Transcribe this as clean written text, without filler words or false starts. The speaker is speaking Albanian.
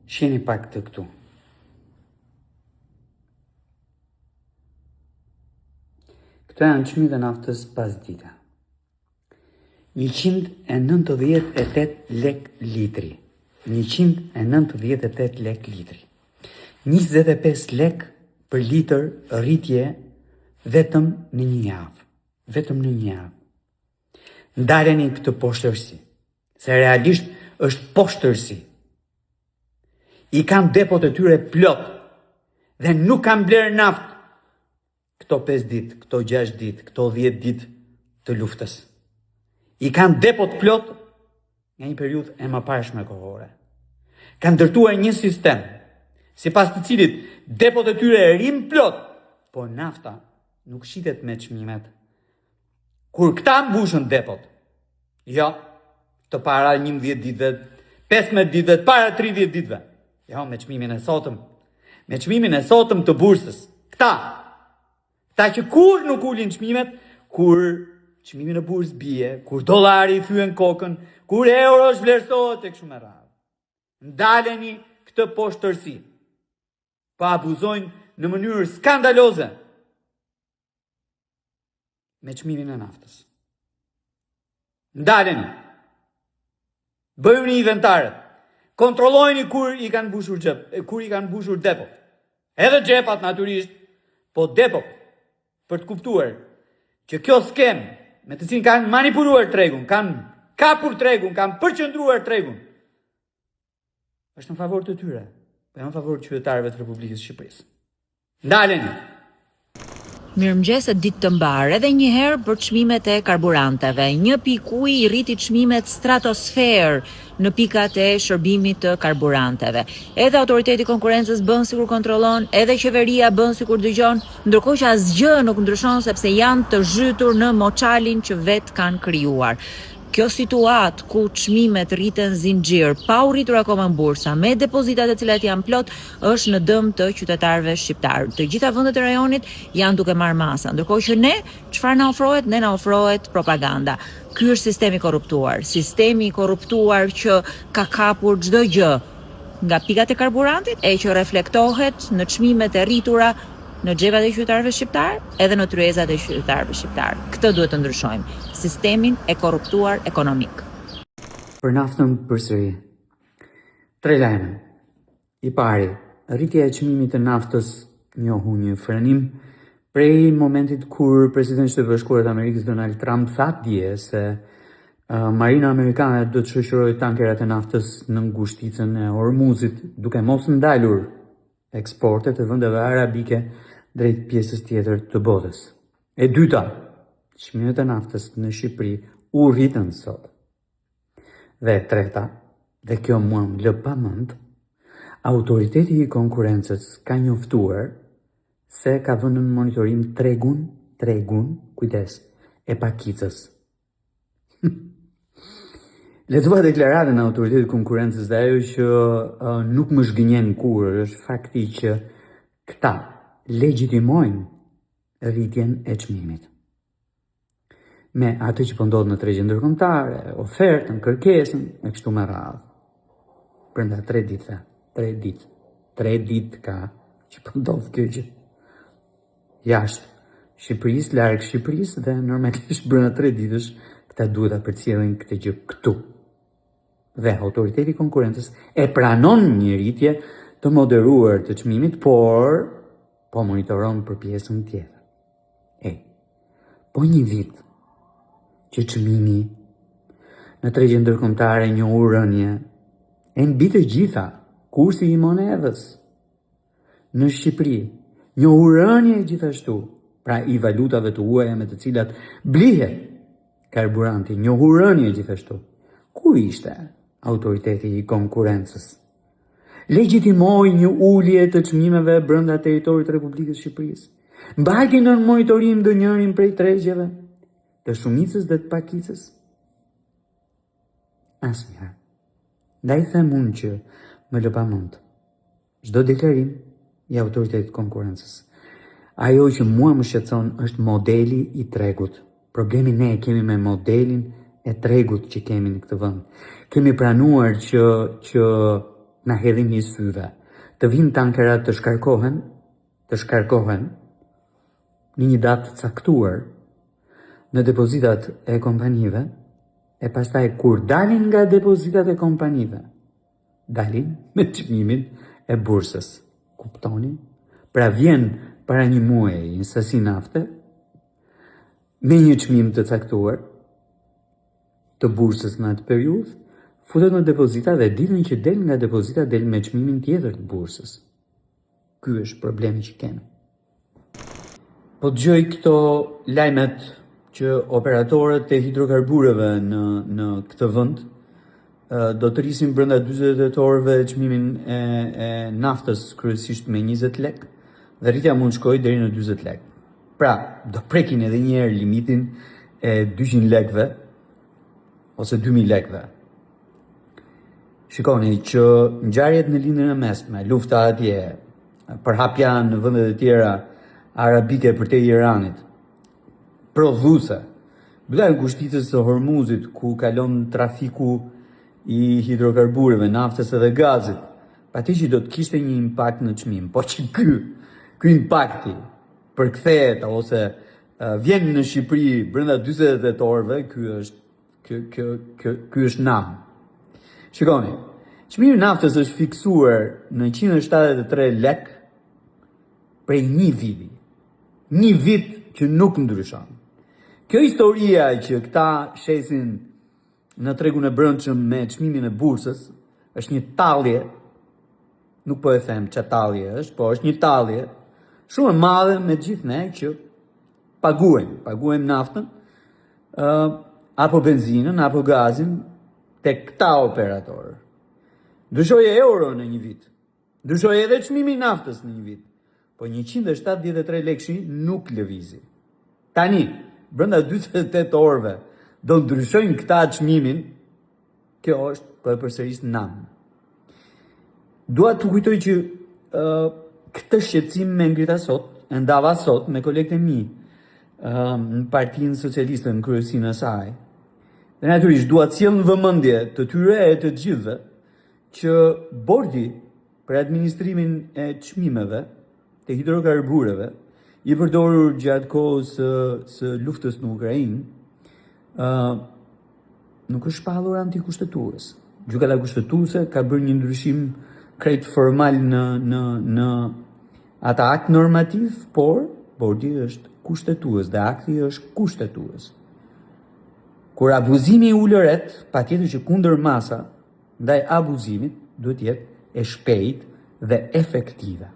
Shihni pak të këtu. Këto janë çmimet e naftës pas dita. 198 lek litri. 198 lek litri. 25 lek për litër rritje vetëm në një javë. Vetëm në një javë. Ndaleni këtë poshtërsi, se realisht është poshtërsi. I kanë depot e tyre plot dhe nuk kanë blerë naftë këto 5 ditë, këto 6 ditë, këto 10 ditë të luftës. I kanë depot plot nga një periudhë e mëparshme kohore. Kanë ndërtuar një sistem, sipas të cilit depot e tyre rrin plot, po nafta nuk shitet me çmimet. Kur këta mbushën depot, jo, të para 11 ditëve, 15 ditëve, të para 30 ditëve, jo, me çmimin e sotëm, me çmimin e sotëm të bursës. Këta që kur nuk ulin çmimet, kur çmimi në bursë bie, kur dollari i thyen kokën, kur euro vlerësohet tek shumë e radhë. Ndaleni këtë poshtërsi. Pa abuzojnë në mënyrë skandaloze me çmimin e naftës. Ndaleni. Bëjuni inventarët. Kontrollojeni kur i kanë mbushur depot. Edhe xhepat natyrisht, po depot për të kuptuar që kjo skem me të cilin kanë manipuluar tregun, kanë kapur tregun, kanë përqendruar tregun, është në favor të tyre, po në favor të qytetarëve të Republikës së Shqipërisë. Ndaleni. Mirëmëngjes e ditë të mbarë, edhe një herë për çmimet e karburanteve. Një pikë ujë i rriti çmimet stratosferë në pikat e shërbimit të karburanteve. Edhe autoriteti i konkurrencës bën sikur kontrollon, edhe qeveria bën sikur dëgjon, ndërkohë që asgjë nuk ndryshon sepse janë të zhytur në moçalin që vet kanë krijuar. Kjo situatë ku çmimet rriten zinxhir, pa u rritur akoma në bursa, me depozitat e cilat janë plot, është në dëm të qytetarëve shqiptarë. Të gjitha vendet e rajonit janë duke marrë masa, ndërkohë që ne, çfarë na ofrohet? Ne na ofrohet propaganda. Ky është sistemi i korruptuar që ka kapur çdo gjë, nga pikat e karburantit, e që reflektohet në çmimet e rritura në xhepat e qytetarëve shqiptar, edhe në tryezat e qytetarëve shqiptar. Këtë duhet të ndryshojmë, sistemin e korruptuar ekonomik. Për naftën përsëri. 3 lajme. I pari, rritja e çmimit të naftës njohu një frenim prej momentit kur presidenti i Bashkuar të Amerikës Donald Trump tha dje se marina amerikane do të shoqërojë tankerat e naftës në ngushticën e Hormuzit, duke mos ndalur eksportet e vendeve arabike drejt pjesës tjetër të botës. E dyta, çmimet e naftës në Shqipëri u rritën sot. Dhe e treta, dhe kjo mua më lë pa mend, autoriteti i konkurrencës ka njoftuar se ka vënë në monitorim tregun, kujdes, e pakicës. Lexova deklaratën e autoritetit të konkurrencës dhe ajo që nuk më zhgënjen kurrë është fakti që këta legjitimojnë rritjen e çmimit. Me atë që po ndodh në tregjen ndërkombëtare, ofertën, kërkesën e kështu me radhë. Brenda 3 ditëve, 3 ditë ka që po ndodh kjo gjë. Jashtë Shqipërisë, larg Shqipërisë dhe normalisht brenda 3 ditësh këta duhet ta përcjellin këtë gjë këtu. Dhe autoriteti i konkurrencës e pranon një rritje të moderuar të çmimit, por po monitoron për pjesën tjetër. Po një vit që çmimi në tregjen ndërkombëtare njohu rënje, e mbi të gjitha kursi i monedhës në Shqipëri njohu rënje gjithashtu, pra i valutave të huaja me të cilat blihet karburanti njohu rënje gjithashtu. Ku ishte autoriteti i konkurrencës? Legjitimoi një ulje të çmimeve brenda territorit të Republikës së Shqipërisë. Mbajti në monitorim ndonjërin prej tregjeve, të shumicës dhe të pakicës? Asnjëherë. Ndaj them unë që më lë pa mend çdo deklarim i autoritetit të konkurrencës. Ajo që mua më shqetëson është modeli i tregut. Problemi ne kemi me modelin e tregut që kemi në këtë vend. Kemi pranuar që na hedhin një syve, të vinë tankerat të shkarkohen në një datë caktuar në depozitat e kompanive, e pastaj kur dalin nga depozitat e kompanive, dalin me çmimin e bursës. Kuptoni? Pra vjen para një muaji një sasi nafte me një çmim të caktuar të bursës në atë periudhë, futet në depozita dhe ditën që del nga depozita del me çmimin tjetër të bursës. Ky është problemi që kemi. Po dëgjoj këto lajmet që operatorët e hidrokarbureve në këtë vend do të rrisin brenda 48 orëve çmimin e naftës kryesisht me 20 lek dhe rritja mund shkojë deri në 40 lek. Pra, do prekin edhe një herë limitin e 200 lekëve ose 2000 lekëve. Shikoni që ngjarjet në lindjen e mesme, lufta atje, përhapja në vendet e tjera arabike përtej Iranit, prodhuese, mbyllja e kushticës së Hormuzit ku kalon trafiku i hidrokarbureve, naftës edhe gazit, pati që do të kishte një impakt në çmim, po që ky impakti përkthehet ose vjen në Shqipëri brenda 48 orëve, ky është nam. Shikoni, çmimi i naftës është fiksuar në 173 lek prej një viti. Një vit që nuk ndryshon. Kjo historia që këta shesin në tregun e brendshëm me çmimin e bursës është një tallje, nuk po e them çfarë tallje është, po është një tallje shumë e madhe me gjithë ne që paguajmë naftën, apo benzinën, apo gazin tek këta operatorë. Ndryshoi euro në një vit. Ndryshoi edhe çmimi i naftës në një vit. Po 173 lekëshi nuk lëvizi. Tani, brenda 48 orëve do ndryshojnë këta çmimin, kjo është për përsëris nam. Dua të kujtoj që këtë shqetësim me ngrita sot, e ndava sot me kolegët e mi në Partinë Socialiste në kryesinë e saj. Dhe natyrisht dua të sjell në vëmendje të tyre e të gjithëve që bordi për administrimin e çmimeve të hidrokarbureve i përdorur gjatë kohës së luftës në Ukrainë nuk është shpallur antikushtetues. Gjykata kushtetuese ka bërë një ndryshim krejt formal në atë akt normativ, por bordi është kushtetues dhe akti është kushtetues. Kur abuzimi ulëret, patjetër që kundër masa ndaj abuzimit duhet jetë e shpejtë dhe efektive.